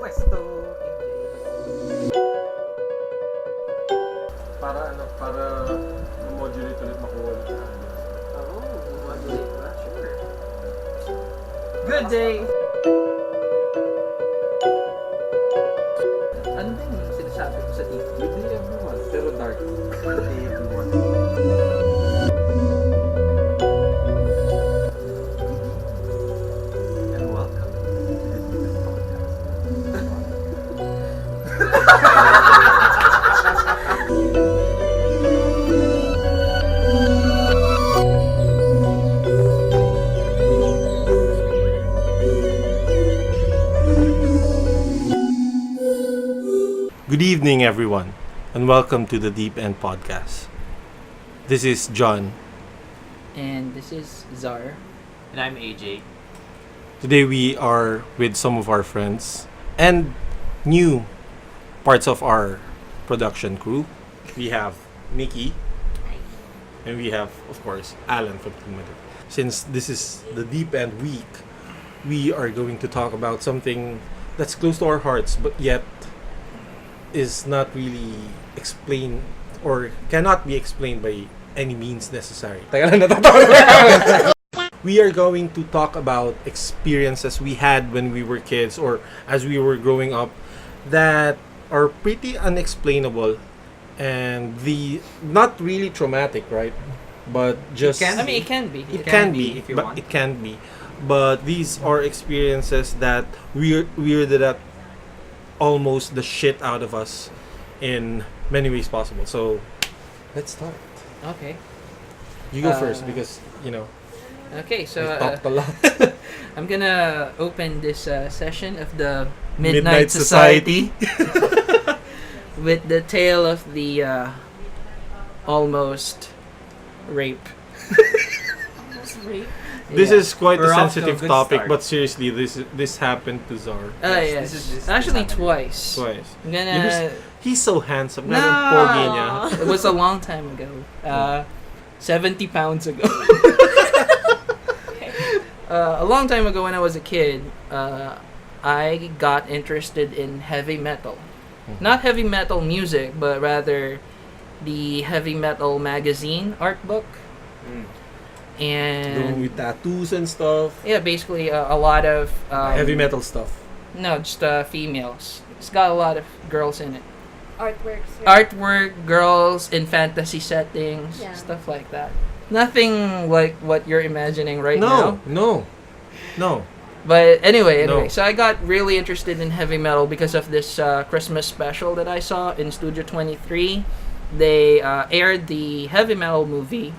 pwesto, AJ. Para modulate ulit makuha ulit siya. Oh, modulate ba? Sure. Good day! Ano ba yung sinasabi ko sa TV? Good day everyone, pero dark. Good day, everyone. And welcome to the podcast. Good evening everyone, and welcome to the Deep End Podcast. This is John. And this is Zar. And I'm AJ. Today we are with some of our friends and new parts of our production crew. We have Nikki. And we have, of course, Alan from Tumador. Since this is the Deep End Week, we are going to talk about something that's close to our hearts, but yet is not really explained or cannot be explained by any means necessary. We are going to talk about experiences we had when we were kids or as we were growing up that are pretty unexplainable and not really traumatic, right? But just I mean, it can be. it can be, if you but want. it can be. But these are experiences that weirded out almost the shit out of us in many ways possible. So let's start. Okay. You go first because Okay, so I talked a lot. I'm gonna open this session of the Midnight Midnight Society with the tale of the almost rape. This Yeah. is quite a We're off to a sensitive good topic, start. but seriously, this happened to Zar Yes. this Actually, happened. twice. twice. I'm gonna. He's so handsome. No. Grabe ang pogi niya. It was a long time ago. 70 pounds ago. A long time ago when I was a kid, I got interested in heavy metal. Not heavy metal music, but rather the heavy metal magazine art book. The one And with tattoos and stuff. yeah, basically a lot of Heavy metal stuff. No, just females. It's got a lot of girls in it. Artworks. Right? Artwork, girls in fantasy settings, Yeah. stuff like that. Nothing like what you're imagining right now. No. But anyway, No. so I got really interested in heavy metal because of this Christmas special that I saw in Studio 23. They aired the heavy metal movie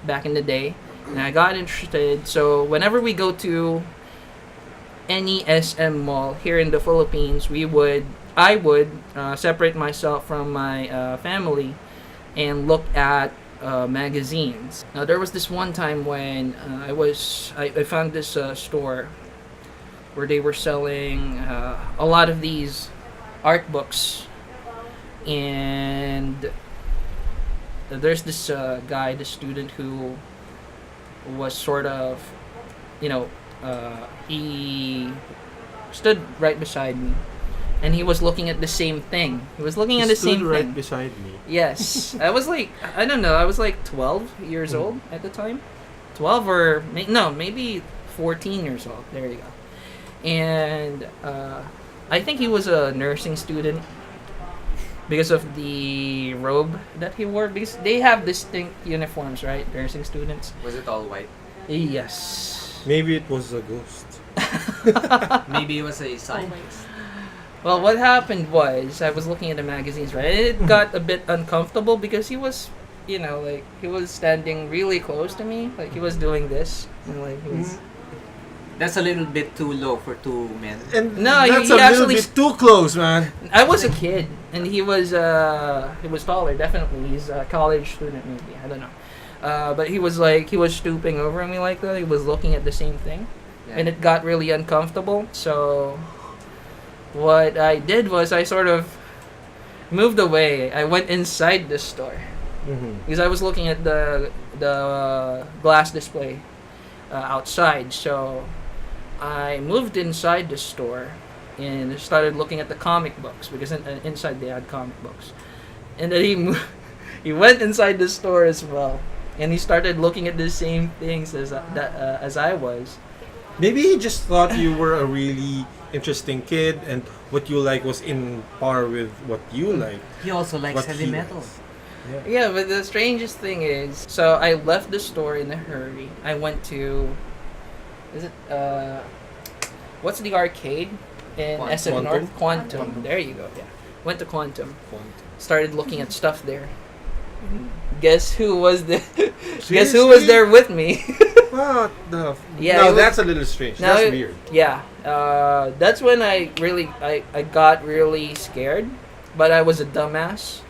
back in the day, and I got interested. So whenever we go to any SM mall here in the Philippines, I would separate myself from my family and look at magazines. Now there was this one time when I found this store where they were selling a lot of these art books, and there's this guy, the student who was sort of, he stood right beside me, and he was looking at the same thing. He was looking at the Stood same right thing. beside me. Yes. I was like, I don't know, I was like 12 years old at the time. 12 or, maybe 14 years old. There you go. And I think he was a nursing student because of the robe that he wore. Because they have distinct uniforms, right? Nursing students. Was it all white? Yes. Maybe it was a ghost. Maybe it was a sign. Always. Well, what happened was I was looking at the magazines, right? It got a bit uncomfortable because he was, he was standing really close to me, like he was doing this, like he was. That's a little bit too low for two men. And No, he that's a little actually bit too close, man. I was a kid, and he was taller, definitely. He's a college student, maybe, I don't know. But he was stooping over me like that. He was looking at the same thing, and it got really uncomfortable. So what I did was I sort of moved away. I went inside the store because I was looking at the glass display outside. So I moved inside the store and started looking at the comic books because inside they had comic books. And then he went inside the store as well, and he started looking at the same things as I was. Maybe he just thought you were a really interesting kid, and what you like was in par with what you like. He also likes What heavy he metal. likes. Yeah, but the strangest thing is, so I left the store in a hurry. I went to, what's the arcade in SM Quantum? North? Quantum. There you go. Yeah, went to Quantum. Started looking at stuff there. Guess who was the? Guess who was there with me? What the? Yeah, No, it was- that's a little strange. Now That's it- weird. Yeah, that's when I got really scared, but I was a dumbass.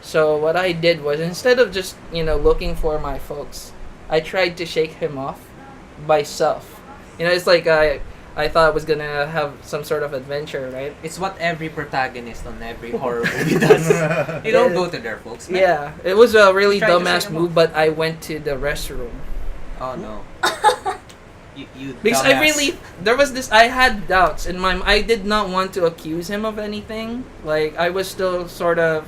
So what I did was, instead of just looking for my folks, I tried to shake him off by self. It's like I thought I was gonna have some sort of adventure, right? It's what every protagonist on every horror movie does. You don't go to their folks. man. Yeah, it was a really Try to dumbass shake him move, but I went to the restroom. Oh no. you Because dumbass. there was this, I had doubts in my, I did not want to accuse him of anything. Like, I was still sort of,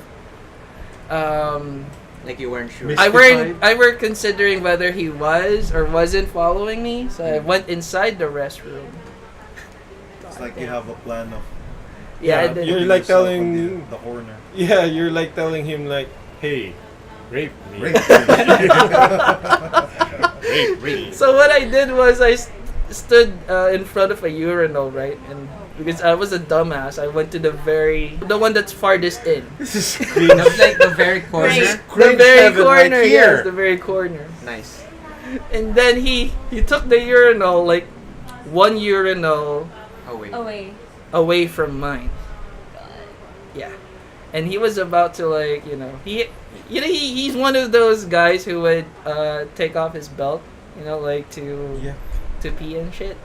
Like you weren't sure. Mis- I Mystified? were considering whether he was or wasn't following me, so I went inside the restroom. It's like you have a plan of Yeah, I Yeah, did. you're putting like yourself telling- on the corner. Yeah, you're like telling him like, "Hey, rape me." Rape. Rape. So what I did was I stood in front of a urinal, right? And because I was a dumbass, I went to the one that's farthest in. This is That's like the very corner. This is The cringe very heaven corner, right here. yes, the very corner. Nice. And then he took the urinal, like one urinal Oh wait. Away. away from mine. Yeah. And he was about to he's one of those guys who would take off his belt, like to Yeah. to pee and shit.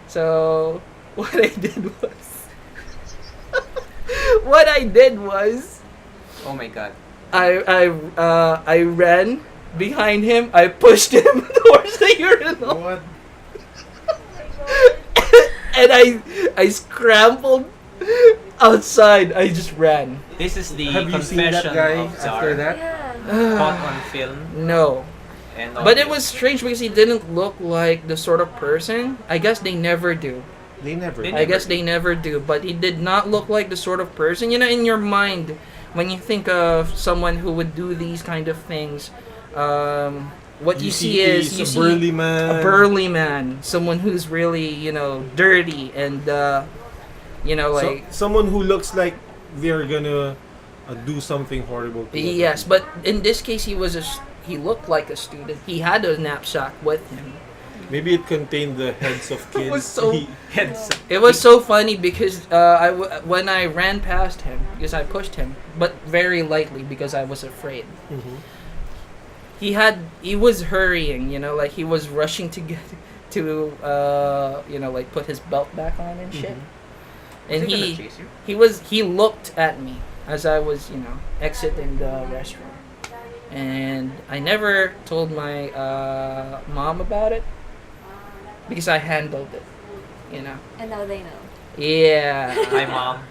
So what I did was Oh my god. I ran behind him. I pushed him towards the urinal. What? And I scrambled outside. I just ran. This is the Have you seen confession that guy of after Tsar. that? Yeah. Caught on film. No. And But it audio. was strange because he didn't look like the sort of person. I guess they never do. They never. They I never guess do. they never do. But he did not look like the sort of person. In your mind, when you think of someone who would do these kind of things, what you see is a burly man. a burly man, someone who's really dirty and like. Someone who looks like they're gonna do something horrible. To Yes, but in this case, he looked like a student. He had a knapsack with him. maybe it contained the heads of kids. was so- Heads. It was so funny because when I ran past him, because I pushed him, but very lightly because I was afraid. Mhm. He was hurrying, like he was rushing to get to like put his belt back on and shit. And Was he gonna chase you? he looked at me as I was exiting the restroom, and I never told my mom about it because I handled it. And now they know. Yeah. Hi, mom.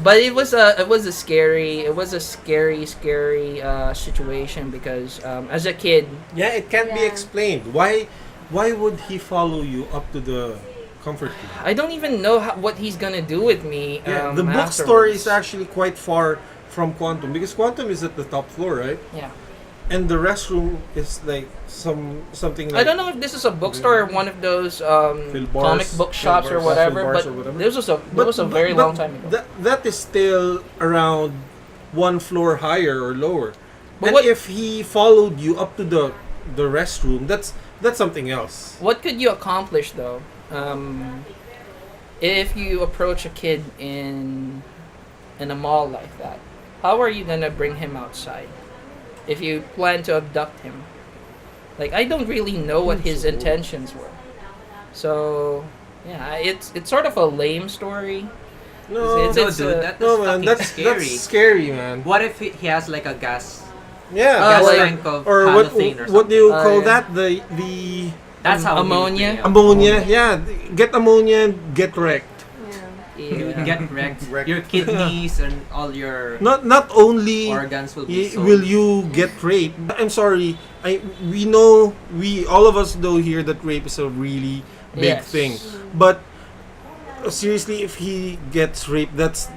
But it was a scary situation because as a kid, Yeah, it can't be Yeah. explained. Why would he follow you up to the comfort room? I don't even know what he's gonna do with me. Yeah, the bookstore afterwards. is actually quite far from Quantum because Quantum is at the top floor, right? Yeah. And the restroom is like something. Like I don't know if this is a bookstore or one of those Phil Bars, comic book shops Phil or Bars, whatever. Phil Bars But or whatever. this was a very long time ago. That is still around one floor higher or lower. But And what- if he followed you up to the restroom, that's something else. What could you accomplish though? If you approach a kid in a mall like that, how are you gonna bring him outside? If you plan to abduct him, like I don't really know what his intentions were. So yeah, it's sort of a lame story. No, It's- No, it's, dude, that is no man, fucking that's scary. scary, man. What if he has like a gas Yeah, Oh, gas like- tank of or what? halothane or What do you something. call Yeah. that? The That's how he would ammonia? bring it. ammonia. Yeah, get ammonia and get wrecked. Yeah. He would Yeah. get wrecked. Wrecked. Your kidneys and all your Not only organs will be sold. will you get raped. I'm sorry. We know, all of us know here that rape is a really big Yes. thing. But seriously, if he gets raped, that's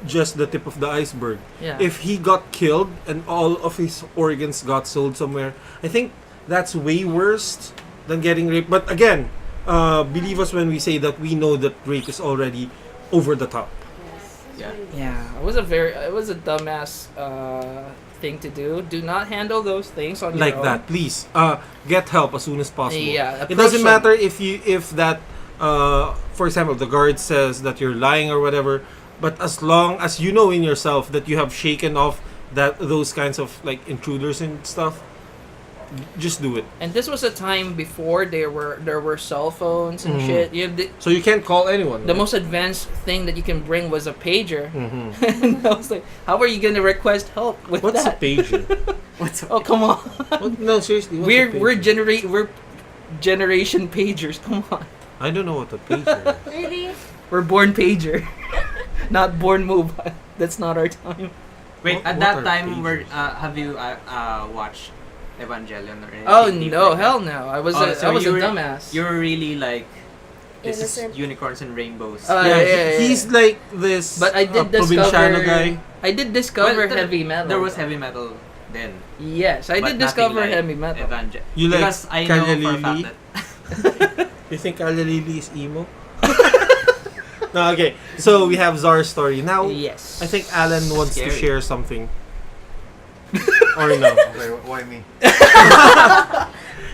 just the tip of the iceberg. Yeah. If he got killed and all of his organs got sold somewhere, I think that's way worse than getting raped. But again, believe us when we say that we know that rape is already over the top. Yeah. Yeah, it was a dumbass thing to do. Do not handle those things on Like your own. that, please. Get help as soon as possible. Yeah, It doesn't approach matter if that for example the guard says that you're lying or whatever, but as long as you know in yourself that you have shaken off those kinds of like intruders and stuff, just do it. And this was a time before there were cell phones and Mhm. shit. You have So you can't call anyone. the most advanced thing that you can bring was a pager. Mm-hmm. And I was like, how are you gonna request help with What's that? a pager? What's up? Oh, come on. No, seriously. What's a we're pager? we're generation pagers. Come on. I don't know what a pager is. Really? We're born pager. Not born mobile. That's not our time. Wait, What at that are time, pages? have you watched Evangelion or anything? Oh deep no, like hell that? no. I was Oh, a so you were- dumbass. You were really like, this Innocent. is unicorns and rainbows. Yeah. He's like this. But I did provinciano discover guy. I did discover Well, heavy metal. There was heavy metal then. Yes, I but did discover nothing like heavy metal. You like because I know for a Kalya fact Lily? that You think Kalya Lily is emo? No, okay. So we have Czar's story. Now, Yes. I think Alan wants to Scary. share something. Or no. Okay, why me?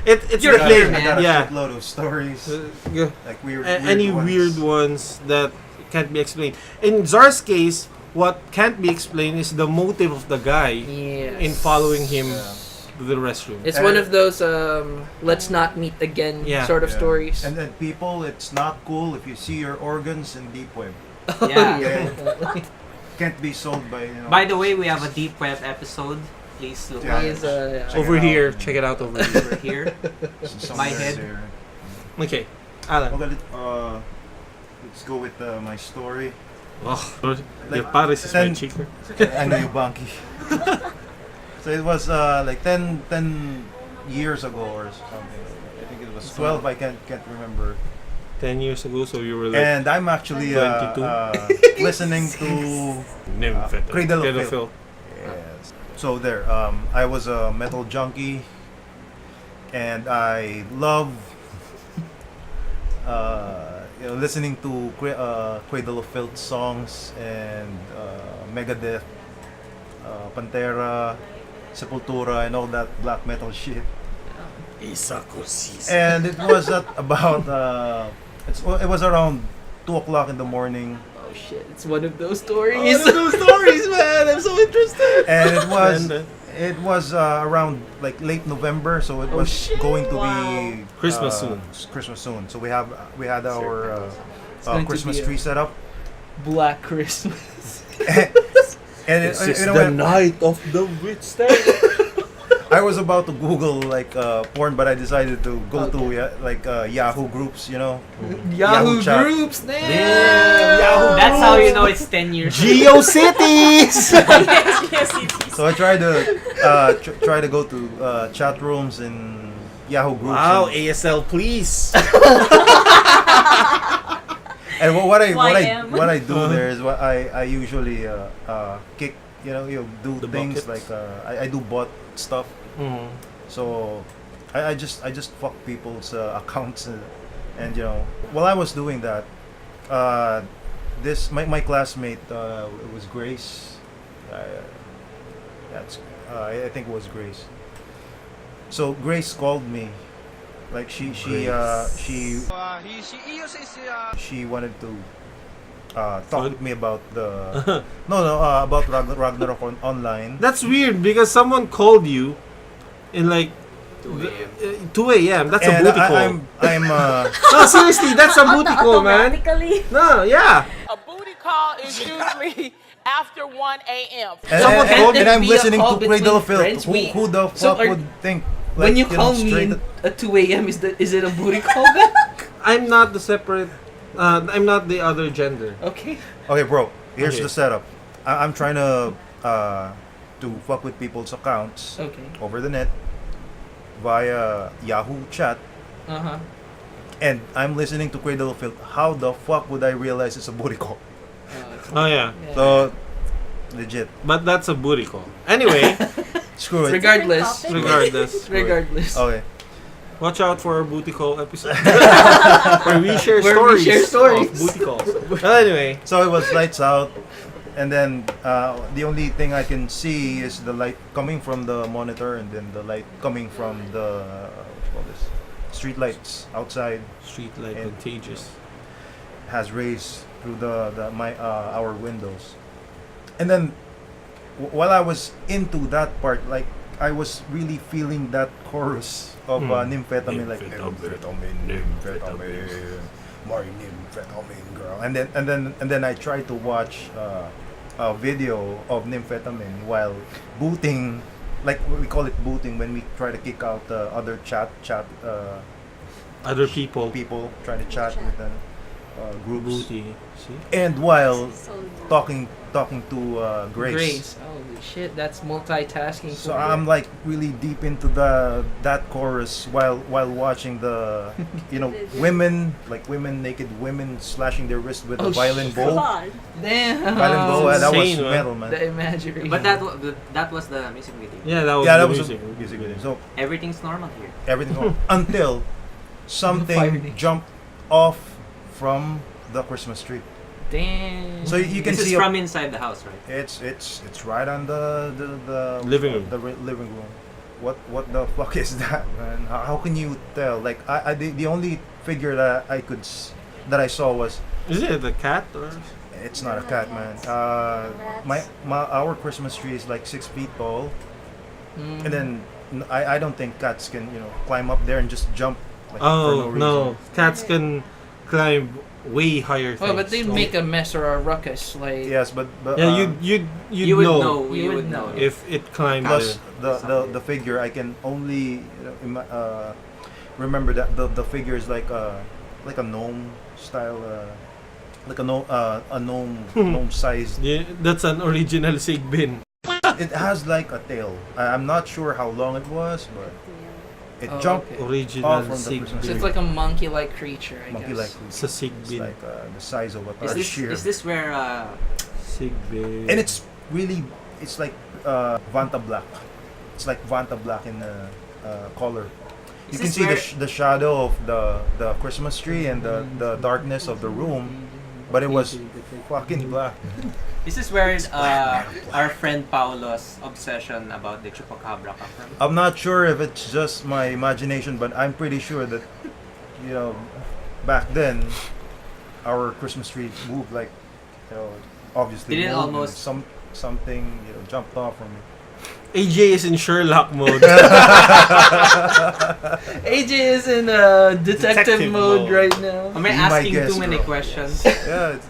It's You're the here, thing. man. I got a Yeah. shitload of stories. Yeah. Like weird Any ones. weird ones that can't be explained. In Czar's case, what can't be explained is the motive of the guy Yes. in following him Yeah. to the restroom. It's one of those let's not meet again Yeah. sort of Yeah. stories. And then people, it's not cool if you see your organs in deep web. yeah. Yeah. Can't be sold by, you know. By the way, we have a deep web episode. Please look Yeah. Please, Check Over it out. here, check it out over here. over here. Somewhere My head. there. Okay, Alan. Okay, let's go with my story. Oh, Like, your Paris is my then- cheaper. I know you, Banky. So it was like 10 years ago or something. I think it was 12. I can't remember. 10 years ago, so you were like And I'm actually 22. listening to Cradle of Filth. Yes. So there, I was a metal junkie, and I love, listening to Cradle of Filth songs and Megadeth, Pantera, Sepultura, and all that black metal shit. And it was at about it was around 2 o'clock in the morning. Oh shit, it's one of those stories. those stories, man. I'm so interested. And And, it was around like late November, so it Oh, was shit. going to Wow. be Christmas soon. Christmas soon. So we had our going to Christmas be a- tree set up, Black Christmas. and night of the witch. I was about to Google like porn, but I decided to go to Yahoo groups, you know. Yahoo chat. groups, damn. Yahoo That's how you know it's 10 years. GeoCities. So I tried to try to go to chat rooms in Yahoo groups. Wow, and, ASL, please. and what I do Uh-huh. there is what I usually kick, you do The things buckets. like I do bot stuff. Mhm. So I just fuck people's accounts and while I was doing that, my classmate it was Grace. I think it was Grace. So Grace called me, like she wanted to talk with me about the about Ragnarok online. That's weird because someone called you in like 2 a.m. That's a And booty call. I'm No, seriously, that's a booty call, man. Automatically. No, yeah. A booty call is usually after 1 a.m. Someone called and me I'm a listening call to Cradle of between Filth. friends. Who the So fuck are- would think? When like, you know, call me straight- at 2 a.m., is it a booty call then? I'm not the separate I'm not the other gender. Okay. Okay, bro. Here's Okay. the setup. I'm trying to fuck with people's accounts Okay. over the net via Yahoo Chat, Uh-huh. and I'm listening to Cradle of Filth. How the fuck would I realize it's a booty call? Oh yeah, So, legit. but that's a booty call. Anyway, Screw it. Regardless. Different regardless, Regardless. Okay. watch out for our booty call episode where we share stories of booty calls. Well, anyway, So it was lights out, and then the only thing I can see is the light coming from the monitor, and then the light coming from the what is street lights outside street light And- contagious. has rays through our windows, and then while I was into that part, like I was really feeling that chorus of nymphetamine, like nymphetamine, my nymphetamine girl, and then I tried to watch a video of nymphetamine while booting, like we call it booting when we try to kick out other chat Other people. trying to chat with them groups, Booty. See? and while So talking to Grace. Holy shit, that's multitasking. So for I'm you. like really deep into that chorus while watching the women naked women slashing their wrist with Oh, a violin bow. God. Damn. Violin bow, and that was Insane, man. metal, man. The imagery. But that was the music video. Yeah, that was Yeah, the that was music. a music video. So Everything's normal here. everything until something Firing. jumped off from the Christmas tree. Damn. So you can This is see from inside the house, right? it's right on the Living room. living room. What the fuck is that, man? How can you tell? Like the only figure that that I saw was, Is it a cat or? it's not a cat, man. Our Christmas tree is like 6 feet tall, Mm. and then I don't think cats can climb up there and just jump. Like, for Oh no no, reason. cats can climb way higher. Well, but they things. make a mess or a ruckus, like. Yes, but Yeah, you'd you would know, know. You You would would know. know. if it climbed plus there. the figure I can only remember that the figure is like a gnome style, like a gnome sized. Yeah, that's an original Sigbin. It has like a tail. I'm not sure how long it was, but it Oh, jumped okay. Original from the So Christmas Sigbin. it's like a monkey-like creature, I monkey-like. guess. It's a It's Sigbin. like the size of a Is tarsier. this where Sigbin. And it's like Vanta black. It's like Vanta black in color. You Is can this see where- the shadow of the Christmas tree and the darkness of the room, but it was fucking black. this is where our friend Paolo's obsession about the chupacabra come from? I'm not sure if it's just my imagination, but I'm pretty sure that back then our Christmas tree moved like obviously Did it moved and almost- something jumped off from it. AJ is in Sherlock mode. AJ is in detective mode mode. right now. Am I Be my asking guest, too many bro. questions? Yeah, In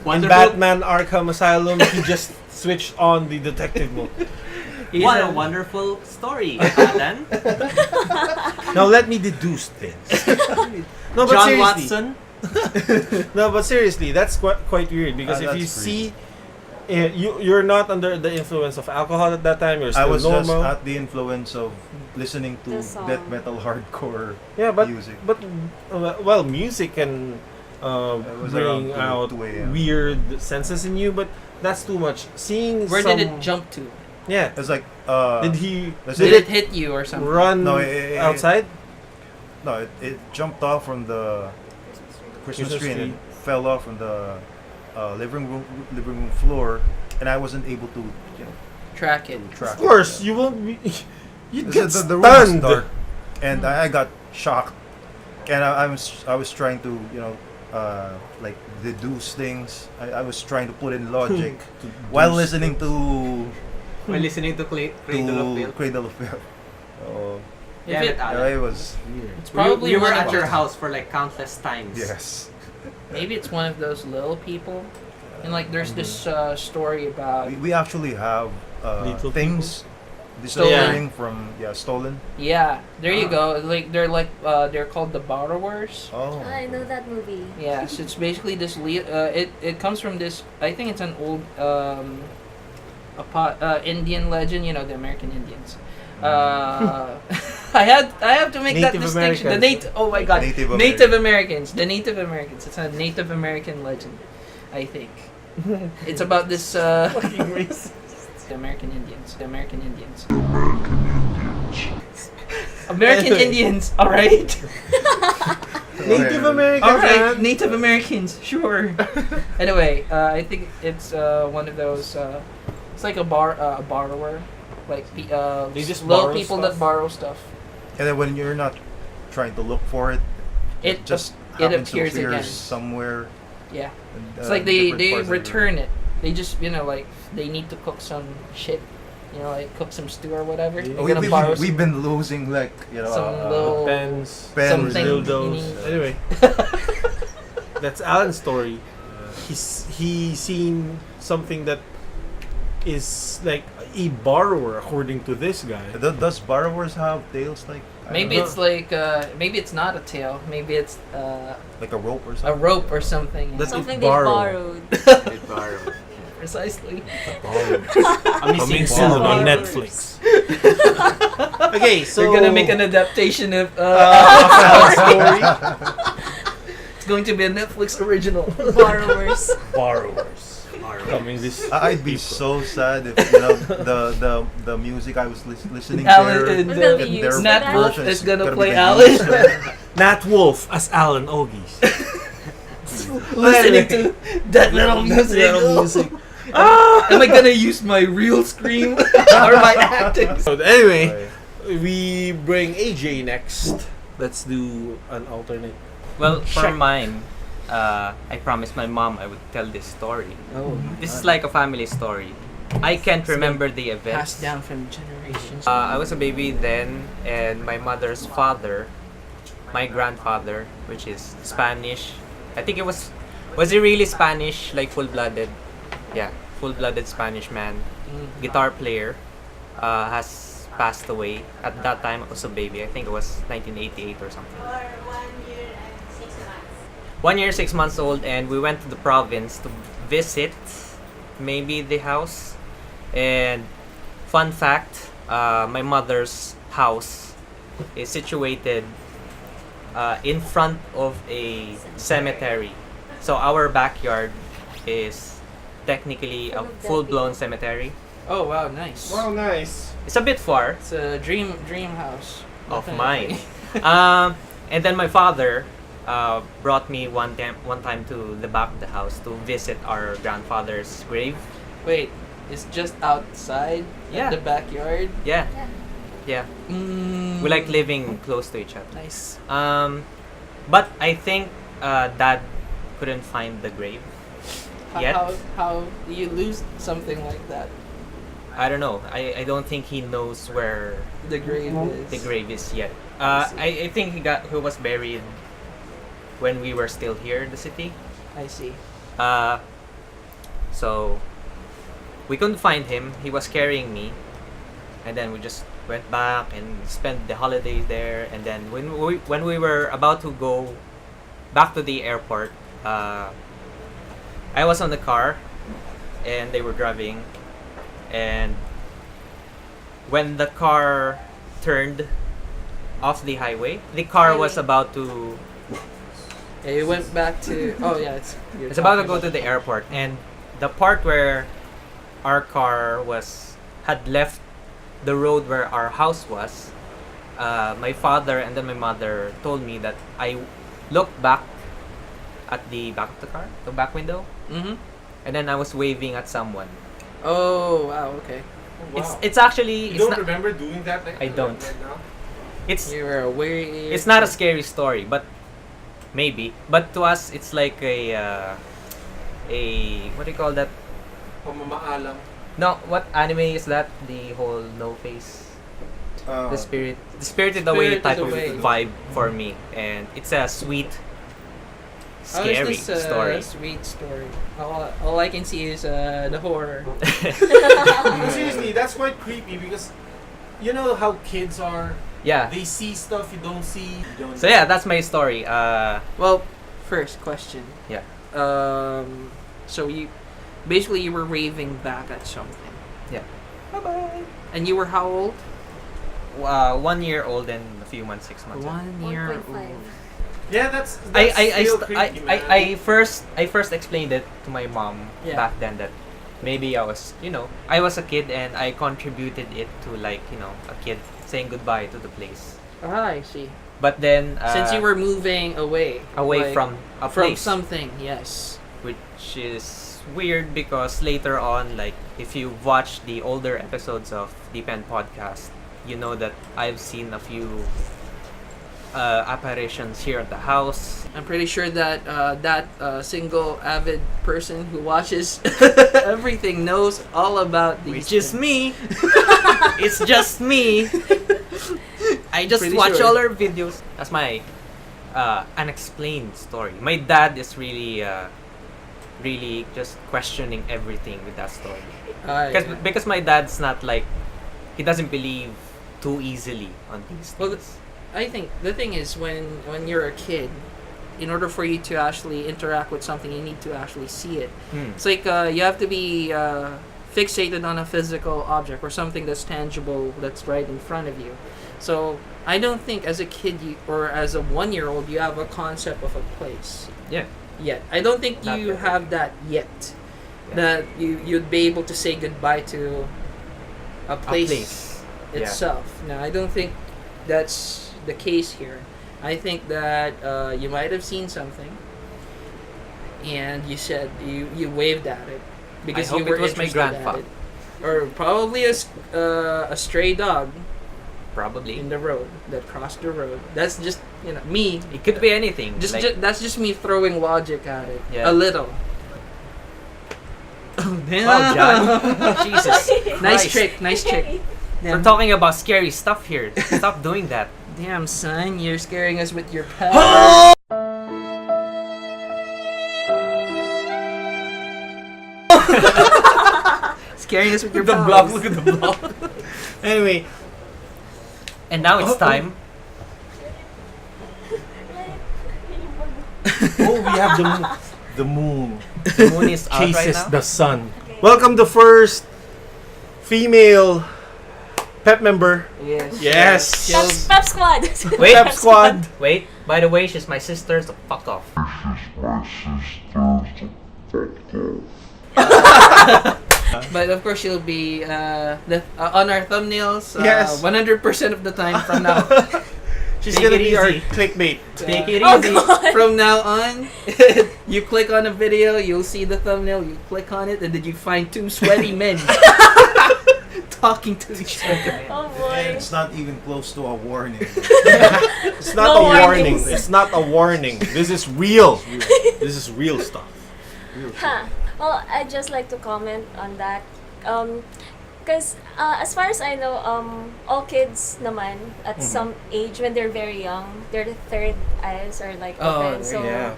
Wonderful. Batman Arkham Asylum, he just switched on the detective mode. He's What a a- wonderful story, Alan. Now let me deduce things. No, but John seriously. Watson. No, but seriously, that's quite weird because if you that's see, you're not under the influence of alcohol at that time. You're I still was just normal. at the influence of listening to The song. death metal hardcore Yeah, but music. well, music can was bring around out 2 a.m. weird senses in you, but that's too much. Seeing Where some, did it jump to? Yeah, It's like did he let's Did say it hit you or something? run No, it- outside? no, it jumped off from the Christmas Christmas tree and tree. it fell off from the living room floor, and I wasn't able to Track it. track Of course, you won't be. You'd it. get The room was stunned. dark, and I got shocked, and I was trying to like deduce things. I was trying to put in logic while listening to We're listening to Cradle of Filth. Cradle of Filth. Oh, If Damn it- it, Alan. it was weird. It's probably we were one at of your those- house for like countless times. Yes. Maybe it's one of those little people, and like there's this story about. We actually have Little things disappearing from stolen. Yeah, there you go. They're called the borrowers. Oh. I know that movie. Yeah, so it's basically this. It comes from this. I think it's an old Indian legend. You know, the American Indians. I have to make that Native distinction. The Americans. Oh my God, Native Native Americans. The Native Americans. It's a Native American legend, I think. It's about this. Fucking racist. The American Indians. The American Indians. American Indians. All right. Native Americans. All right, man. Native Americans, sure. Anyway, I think it's one of those. It's like a borrower, like They just little borrow people stuff? that borrow stuff. And then when you're not trying to look for it, It just it happens to appears appear again. somewhere. Yeah, in, it's like they different parts of the return it. They just like they need to cook some shit. Like cook some stew or whatever. Yeah. They're gonna borrow We've been losing some little Pens, pens, something. dildos. Anyway, that's Alan's story. He seen something that is like a borrower, according to this guy. Does borrowers have tails like? I Maybe don't it's like maybe it's not a tail. Maybe it's know, like a rope or a something. rope or something. That's Something it they borrowed. borrowed. Precisely. Coming soon on borrowers. Netflix. Okay, so They're gonna make an adaptation of Alan's story. It's going to be a Netflix original. Borrowers. Borrowers. Coming this. I'd be so sad if the music I was listening Alan there. and It's gonna be and used their for Nat that. Wolf version is gonna be play the Alan. user. Nat Wolf as Alan Ogies. Listening to that metal music. Am I gonna use my real scream or my acting? So anyway, we bring AJ next. Let's do an alternate. Well, for Check. mine, I promised my mom I would tell this story. Oh, This is like a family story. I can't remember the events. passed down from generations. I was a baby then, and my mother's father, my grandfather, which is Spanish. I think it was he really Spanish, like full-blooded? Yeah, full-blooded Spanish man, guitar player, has passed away. At that time, I was a baby. I think it was 1988 or something. 1 year, 6 months old, and we went to the province to visit maybe the house. And fun fact, my mother's house is situated in front of a cemetery. So our backyard is technically a full-blown cemetery. Oh wow, nice. Wow, nice. It's a bit far It's a dream house of Definitely. mine. And then my father brought me one time to the back of the house to visit our grandfather's grave. Wait, it's just outside Yeah. the backyard. Yeah, Yeah. yeah. We like living close to each other. Nice. But I think Dad couldn't find the grave yet. How do you lose something like that? I don't know. I don't think he knows where The grave is. the grave is yet. I see. I think he was buried when we were still here in the city. I see. So we couldn't find him. He was carrying me, and then we just went back and spent the holidays there. And then when we were about to go back to the airport, I was on the car, and they were driving, and when the car turned off the highway, the car was Highway. about to. Yeah, you went back to. Oh yeah, It's about to go to the airport, and the part where our car had left the road where our house was. My father and then my mother told me that I looked back at the back of the car, the back window, Mm-hmm. and then I was waving at someone. Oh wow. Okay. It's actually You it's don't not, remember doing that? I don't. Right now? it's You were aware. it's not a scary story, but maybe. But to us, it's like a what do you call that? Pamamaalam. No, what anime is that? The whole no face. The spirited away Spirited type Away. of vibe for me, and it's a sweet, How scary is this story. sweet story? All I can see is the horror. No, seriously, that's quite creepy because you know how kids are. Yeah. They see stuff you don't see. You don't So yeah, that's my story. Well, first question. Yeah. So you were raving back at something. Yeah. Bye bye. And you were how old? 1 year old and a few months, 6 months. 1 year 1.5. old. Yeah, that's I first explained it to my mom Yeah. back then that maybe I was a kid and I contributed it to like a kid saying goodbye to the place. Ah, I see. But then Since you were moving away like, from a from place, something, yes. which is weird because later on, like if you watch the older episodes of Deep End Podcast, you know that I've seen a few apparitions here at the house. I'm pretty sure that that single avid person who watches everything knows all about these. Which is things. me. It's just me. I just Pretty watch sure. all her videos. That's my unexplained story. My dad is really just questioning everything with that story. Because my dad's not like, he doesn't believe too easily on these Well, things. I think the thing is when you're a kid, in order for you to actually interact with something, you need to actually see it. It's like you have to be fixated on a physical object or something that's tangible that's right in front of you. So I don't think as a kid or as a 1 year old you have a concept of a place Yeah. yet. I don't think Not you yet. have that yet. Yeah. That you'd be able to say goodbye to a place. Yeah. Itself. No, I don't think that's the case here. I think that you might have seen something, and you said you waved at it because I you hope were it was my interested grandpa. at it, or probably a stray dog Probably. in the road that crossed the road. That's just me. It could be anything. That's just me throwing logic at it Yeah. a little. Oh damn! Wow, John. Jesus. Nice Christ. trick. Nice trick. We're Damn. talking about scary stuff here. Stop doing that. Damn, son, you're scaring us with your power. Scaring us with your the powers. block. Look at the block. Anyway, And now it's time. oh, we have the moon. The moon is out right Chases now. the sun. Welcome the first female pep member. Yes. Yes. Pep Squad. Wait, Pep squad. Wait. By the way, she's my sister, so fuck off. But of course, she'll be on our thumbnails. Yes. 100% of the time from now. She's Take gonna it be our easy. clickbait. Take it Oh, easy. God. From now on, you click on a video, you'll see the thumbnail. You click on it, and then you find two sweaty men talking to each other. Oh And boy. it's not even close to a warning. It's not No a warning. warnings. It's not a warning. This is real. This is real stuff. Huh. Well, I'd just like to comment on that. Because as far as I know, all kids naman at some age when they're very young, their third eyes are like open. So, Yeah.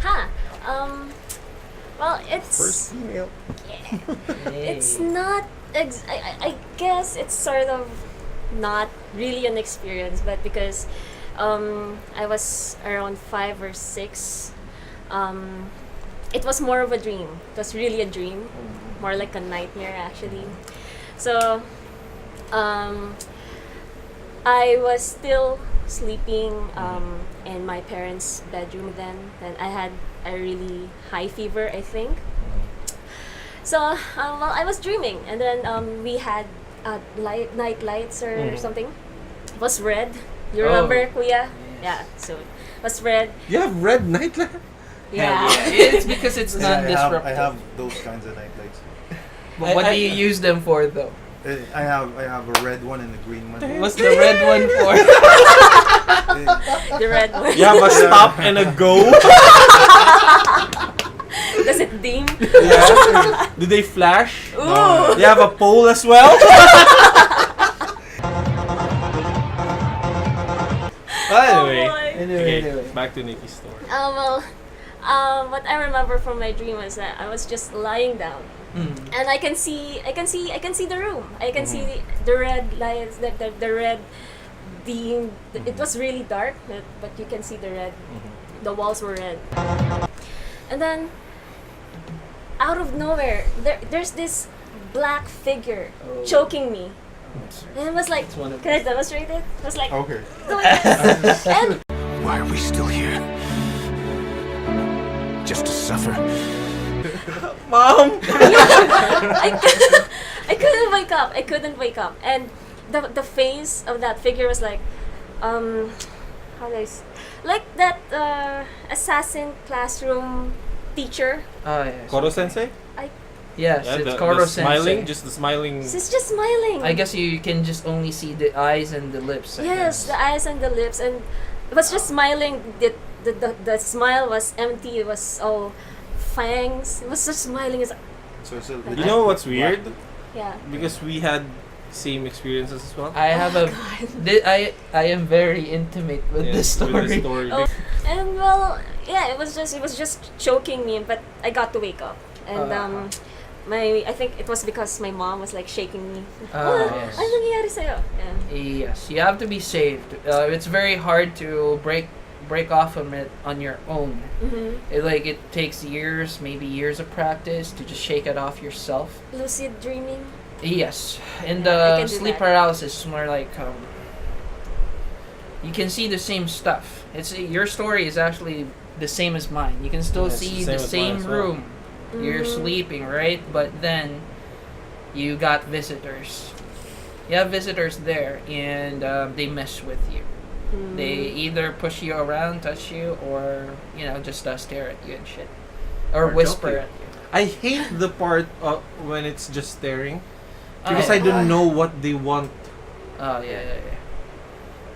huh. Well, it's First female. it's not. I guess it's sort of not really an experience, but because I was around 5 or 6, it was more of a dream. It was really a dream, more like a nightmare actually. So I was still sleeping in my parents' bedroom then, and I had a really high fever, I think. So, well, I was dreaming, and then we had night lights or something. It was red. You remember, Kuya? Yeah. So it was red. You have red nightlight. Yeah. It's because it's Yeah, non-disruptive. I have those kinds of night lights. But what do you use them for, though? I have a red one and a green one. What's the red one for? The red one. You have a stop and a go. Does it dim? Yeah. Do they flash? Ooh. You have a pole as well. Anyway, boy. Anyway. back to Nikki's story. Well, what I remember from my dream was that I was just lying down, and I can see the room. I can see the red lights, the red. It was really dark, but you can see the red. The walls were red, and then out of nowhere, there's this black figure choking me. And it was like, can I demonstrate it? It was like, Okay. doing this. And Why are we still here? Just to suffer? Mom! I couldn't wake up. I couldn't wake up. And the face of that figure was like, how do I like that assassin classroom teacher. Oh yes. Koro Sensei? Yes, Yeah, it's the Koro smiling, Sensei. just the smiling. She's just smiling. I guess you can just only see the eyes and the lips. I Yes, guess. the eyes and the lips, and it was just smiling. The smile was empty. It was all fangs. It was just smiling. It's, So it's a You know what's weird? yeah. Because we had same experiences as well. I have I am very intimate with Yes, this story. With the story. Oh, and well, yeah, it was just choking me, but I got to wake up, and I think it was because my mom was like shaking me. Yes. Ano nangyayari sa'yo? Yeah. Yes, you have to be saved. It's very hard to break off from it on your own. It takes years, maybe years of practice to just shake it off yourself. Lucid dreaming. Yes, and Yeah, I can do sleep that. paralysis is more like you can see the same stuff. Your story is actually the same as mine. You can still Yeah, it's see the the same as mine same as well. room. You're sleeping, right? But then you got visitors. You have visitors there, and they mess with you. They either push you around, touch you, or just stare at you and shit, or whisper at you. I hate the part when it's just staring. Oh, Because I yeah. don't know what they want. Oh yeah.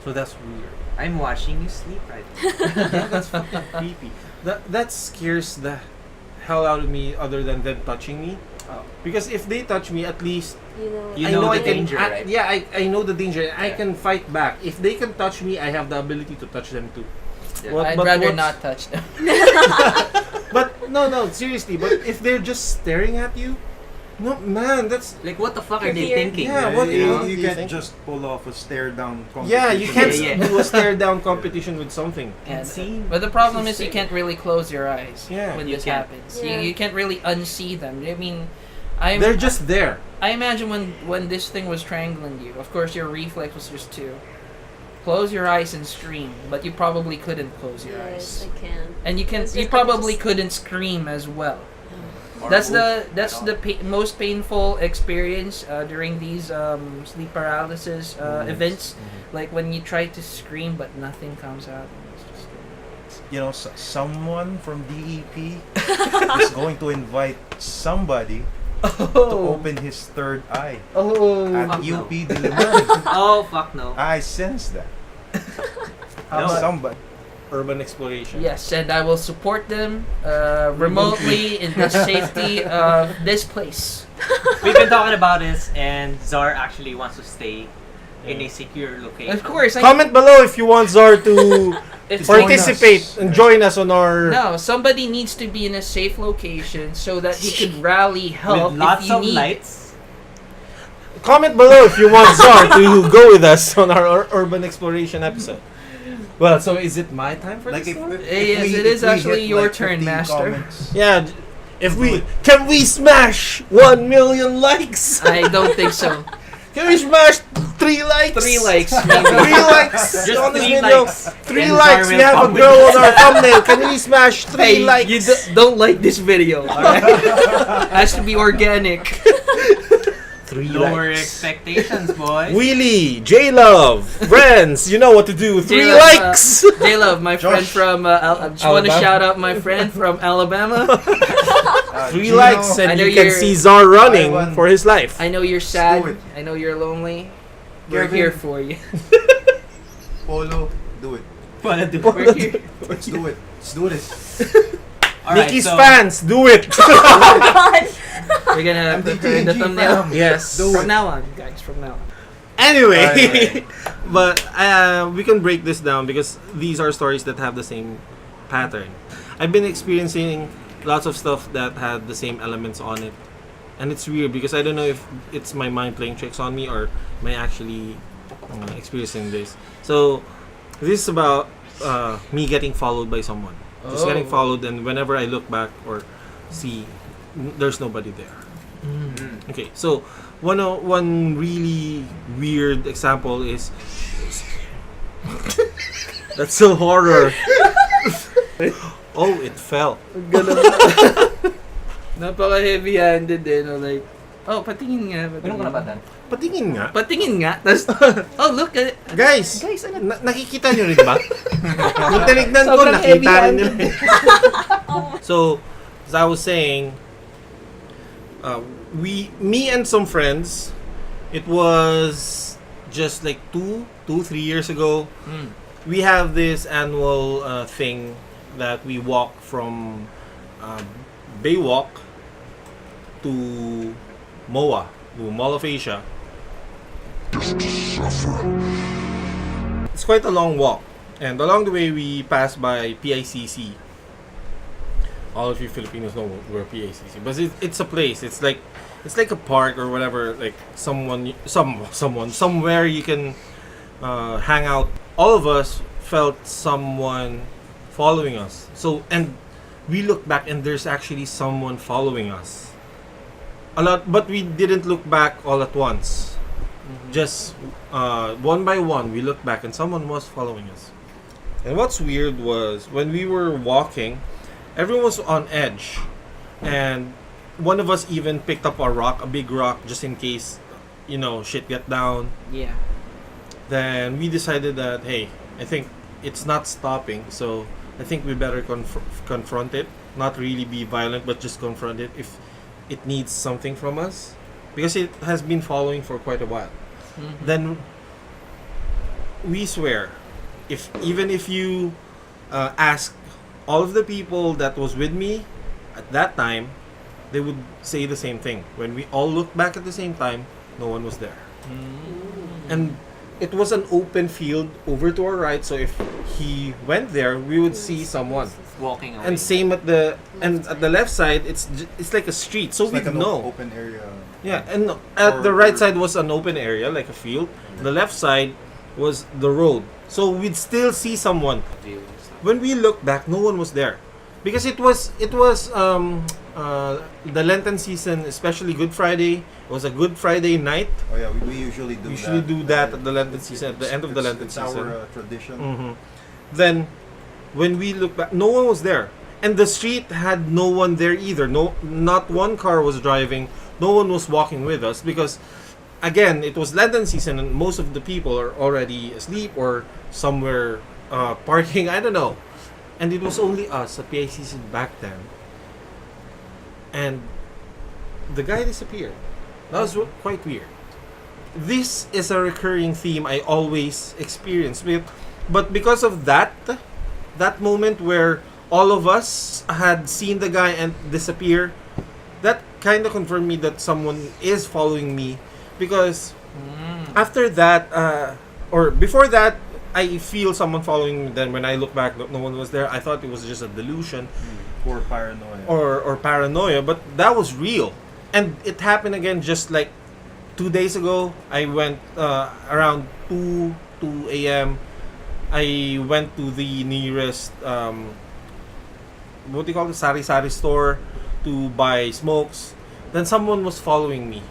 So that's weird. I'm watching you sleep right now. Yeah, that's fucking creepy. That scares the hell out of me other than them touching me. Oh. Because if they touch me, at least You I know I the can, danger, right? Yeah, I know the danger. I Yeah. can fight back. If they can touch me, I have the ability to touch them too. Yeah. What- I'd but rather what's- not touch them. But no, seriously. But if they're just staring at you, no, man, that's Like, what the fuck are they Fear. thinking? Yeah, right? what You know? You do you can't think? just pull off a stare down yeah. You can't Yeah, yeah. do a stare down competition with something. And, See? but the problem This is is you can't really close your eyes Yeah. when You this can't. happens. Yeah. You can't really unsee them. I mean, They're just there. I imagine when this thing was strangling you, of course your reflex was just to close your eyes and scream, but you probably couldn't close your Yes, eyes. I can. And you It's you just- probably I'm just- couldn't scream as well. Or That's move the at all. most painful experience during these sleep paralysis events. Like when you try to scream but nothing comes out. And it's just, You know, someone from DEP is going to invite somebody to open his third eye at Fuck no. UP Diliman. Oh, fuck no. I sense that. No. Somebody. Urban exploration. Yes, and I will support them remotely in the safety of this place. We've been talking about this, and Zar actually wants to stay in a secure location. Of course, Comment below if you want Zar to It's participate and join us on our. No, somebody needs to be in a safe location so that he could rally help With lots if you of need. lights. Comment below if you want Zar to go with us on our urban exploration episode. Well, so is it my time for Like this if, one? Yes, it is we actually hit, your like, turn, 15 Master. comments, Yeah, if we can we smash 1 million likes? I don't think so. Can we smash 3 likes? 3 likes, 3 maybe. likes Just on this 3 video. likes. 3 And likes. Zar We will have a come with girl us. on our thumbnail. Can we smash 3 Hey, likes? you don't like this video, alright? Has to be organic. 3 Lower likes. expectations, boys. Wheelie, J-Love, friends, you know what to do. 3 J-Love, likes. J-Love, my friend Josh. from, I just want to Alabama. shout out my friend from Alabama. 3 Gino, likes, I and know you can you're- see Zar running I won. for his life. I know you're do sad. it. I know you're lonely. We're Kevin. here for you. Polo, do it. Wanna do We're here. Let's do it. Let's do this. Alright, Nikki's so fans, do it. We're gonna prepare the MDTNG thumbnail. fam. Yes. Do From it. now on, guys. From now on. Anyway, Alright. but we can break this down because these are stories that have the same pattern. I've been experiencing lots of stuff that had the same elements on it, and it's weird because I don't know if it's my mind playing tricks on me or am I actually experiencing this. So this is about me getting followed by someone, just getting followed, and whenever I look back or see, there's nobody there. Okay, so one really weird example is that's so horror. Oh, it fell. Ganun. Napaka heavy-handed like, oh, patingin nga. Ganun ka na ba, Dan? Patingin nga. Patingin nga. Tapos, oh, look at it. Guys, ano? nakikita nyo rin ba? Yung tinignan ko, Sobrang nakita rin heavy-handed. nila. So, as I was saying, me and some friends, it was just like 3 years ago. We have this annual thing that we walk from Baywalk to MOA, to Mall of Asia. It's quite a long walk, and along the way we pass by PICC. All of you Filipinos know where PICC, but it's a place. It's like a park or whatever. Like somewhere you can hang out. All of us felt someone following us. So, and we look back and there's actually someone following us. A lot, but we didn't look back all at once. Just one by one, we looked back and someone was following us. And what's weird was when we were walking, everyone was on edge, and one of us even picked up a big rock, just in case, shit get down. Yeah. Then we decided that, hey, I think it's not stopping, so I think we better confront it. Not really be violent, but just confront it if it needs something from us, because it has been following for quite a while. Then we swear, even if you ask all of the people that was with me at that time, they would say the same thing. When we all looked back at the same time, no one was there. And it was an open field over to our right, so if he went there, we would see someone Walking away. and same at the left side, it's like a street, so It's we like an know. open area. Yeah, and at the right side was an open area, like a field. The left side was the road, so we'd still see someone. When we looked back, no one was there, because it was the Lenten season, especially Good Friday. It was a Good Friday night. Oh yeah, we usually do that at the Lenten season, at the end of the Lenten it's season. our tradition. Then, when we look back, no one was there, and the street had no one there either. No, not one car was driving. No one was walking with us because, again, it was Lenten season, and most of the people are already asleep or somewhere parking. I don't know, and it was only us at PICC back then. And the guy disappeared. That was quite weird. This is a recurring theme I always experience with, but because of that moment where all of us had seen the guy and disappear, that kind of confirmed me that someone is following me, because after that or before that, I feel someone following me. Then when I look back, no one was there. I thought it was just a delusion Or paranoia. or paranoia, but that was real. And it happened again just like 2 days ago. I went around 2 a.m. I went to the nearest what do you call it, sari-sari store to buy smokes. Then someone was following me.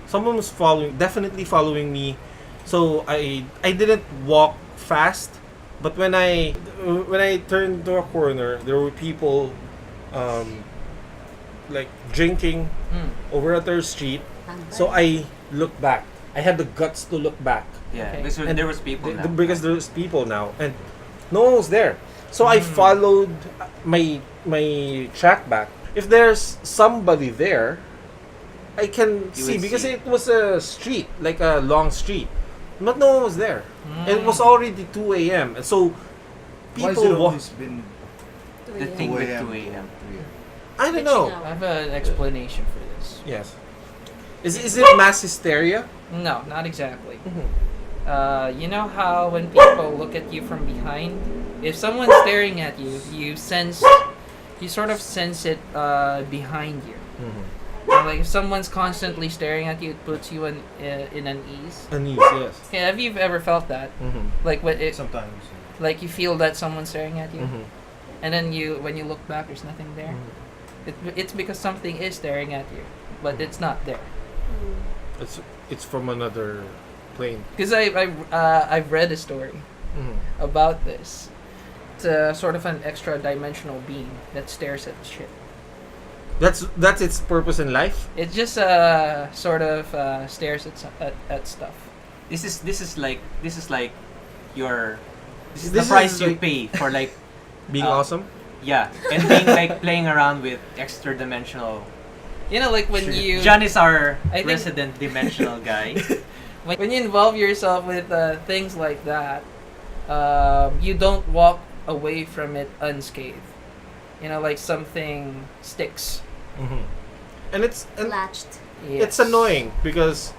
Definitely following me. So I didn't walk fast, but when I turned to a corner, there were people like drinking over at their street. So I looked back. I had the guts to look back. Yeah, Okay. because there was people now. Because there's people now, and no one was there. So I followed my track back. If there's somebody there, I can You see, would because see. it was a street, like a long street, but no one was there. It was already 2 a.m. and so Why has people it always been The thing 2 with a.m. 2 a.m. I don't know. I have an explanation for this. Yes. Is it mass hysteria? No, not exactly. Mm-hmm. You know how when people look at you from behind, if someone's staring at you, you sense you sort of sense it behind you. Mm-hmm. So, like if someone's constantly staring at you, it puts you in unease. Unease, yes. Yeah, have you ever felt that? Mm-hmm. Like what it, Sometimes. like you feel that someone's staring at you, Mm-hmm. and then when you look back, there's nothing there. It's because something is staring at you, but it's not there. It's from another plane. Because I've read a story Mm-hmm. about this. It's a sort of an extra dimensional being that stares at shit. That's its purpose in life. It just sort of stares at stuff. This is like your This the is price you like- pay for like Being Uh, awesome. yeah, and being like playing around with extra dimensional. You know, like when you John is our I think- resident dimensional guy. when you involve yourself with things like that, you don't walk away from it unscathed. You know, like something sticks. Mm-hmm. And it's Latched. it's Yes. annoying because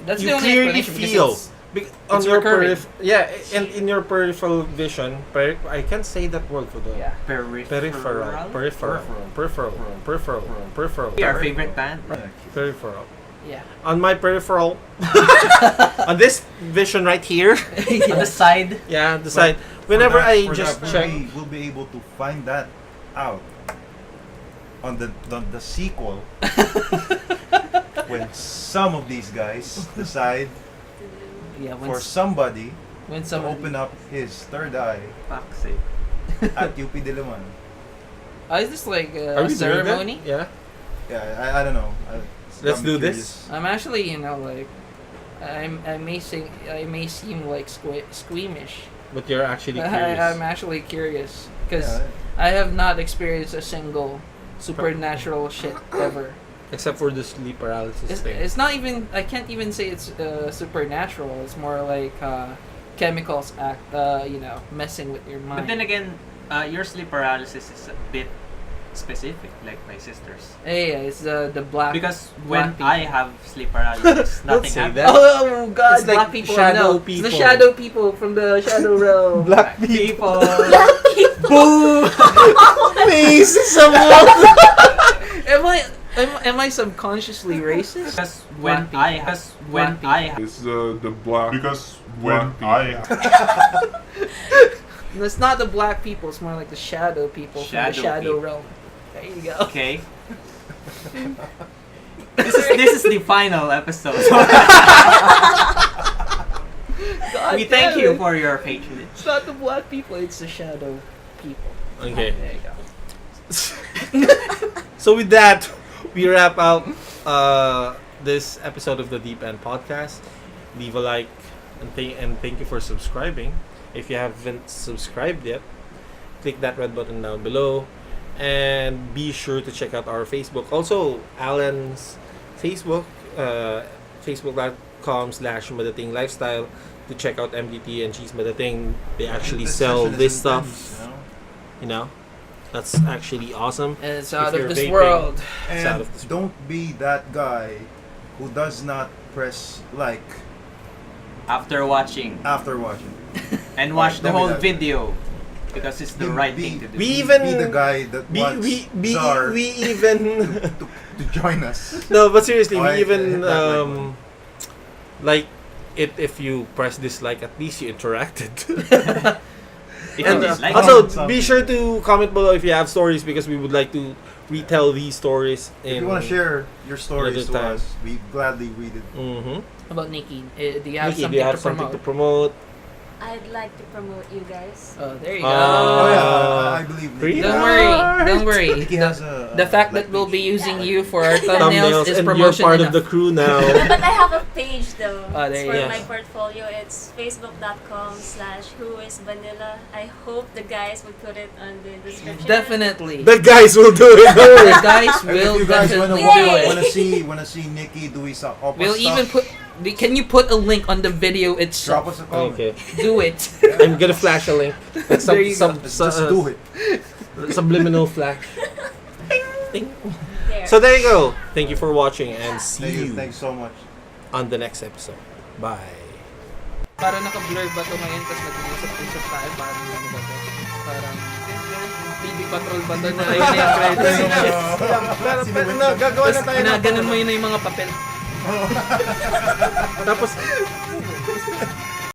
That's you the only clearly explanation, because feel it's- on it's your recurring. and in your peripheral vision. I can't say that word for the Yeah. peripheral. Our favorite band. Peripheral. Yeah. On my peripheral, on this vision right here, On the side. yeah, the side. Whenever I For just that, check, we'll be able to find that out on the sequel when some of these guys decide Yeah. for somebody When to someone open up his third eye Fuck's sake. at UP Diliman. Is this like are a we doing that? ceremony? Yeah. Yeah, I don't know. It's Let's got me do curious. this. I'm actually, like, I may seem like squeamish. But you're actually But curious. I'm actually curious because Yeah, I have not experienced a single supernatural shit ever. Except for the sleep paralysis thing. It's not even. I can't even say it's supernatural. It's more like chemicals messing with your mind. But then again, your sleep paralysis is a bit specific, like my sister's. yeah, it's the black. Because black when I have sleep paralysis, Don't nothing say happens. that. Oh God! It's like black people. shadow no, It's people. the shadow people from the shadow realm. Black people. Boo! Please, someone. Am I subconsciously racist? Because when Black I people. when Black I It's the black because when I It's not the black people. It's more like the shadow people from the Shadow shadow people. realm. There you go. okay. This is the final episode. God We thank damn you it. for your patronage. It's not the black people. It's the shadow people. Okay. There you go. So with that, we wrap out this episode of the Deep End Podcast. Leave a like and thank you for subscribing. If you haven't subscribed yet, click that red button down below, and be sure to check out our Facebook. Also, Alan's Facebook, facebook.com/madatinglifestyle, to check out MDT and Cheese Madating. They actually sell this stuff. You know, that's actually awesome. And it's If out you're of this vaping- world. It's out And of this- don't be that guy who does not press like After watching after watching. and watch the Don't be whole that- video because it's the right thing to do. We even Be the guy that wants Czar we even to join us. no, but seriously, Oh, we I even hit that right one. like it if you press dislike, at least you interacted. If And you dislike also, it, be sure to comment below if you have stories, because we would like to retell these stories. If you want to share your stories another to time. us, we gladly read it. Mm-hmm. How about Nikki? Do you have Nikki, something do you have to something promote? to promote? I'd like to promote you guys. Oh, there you go. Oh yeah, Uh, I believe Free Nikki. Don't worry. Don't worry. Nikki has a The fact black that we'll be page. using you for our thumbnails is and you're promotion part enough. of the crew now. But I have a page though. Oh, there It's you for go. my portfolio. It's facebook.com/whoisvanilla. I hope the guys would put it on the description. Definitely. The guys will do it. Don't worry. The guys And will if you guys definitely Yay! do it. wanna see Nikki doing some opera We'll stuff, even put. Can you put a link on the video drop itself? us a comment. Okay, Do it. I'm gonna flash a link. Like There you go. Just do it. Subliminal flash. Ding. There. So there you go. Thank you for watching, and see Thank you you. Thanks so much. on the next episode. Bye. Para naka-blur ba to ngayon tapos nag-usap-usap tayo? Parang ano ba to? Parang TV control ba to na yun yung credits? Pero gagawa na tayo ng Ginaganon mo yun na yung mga papel. Tapos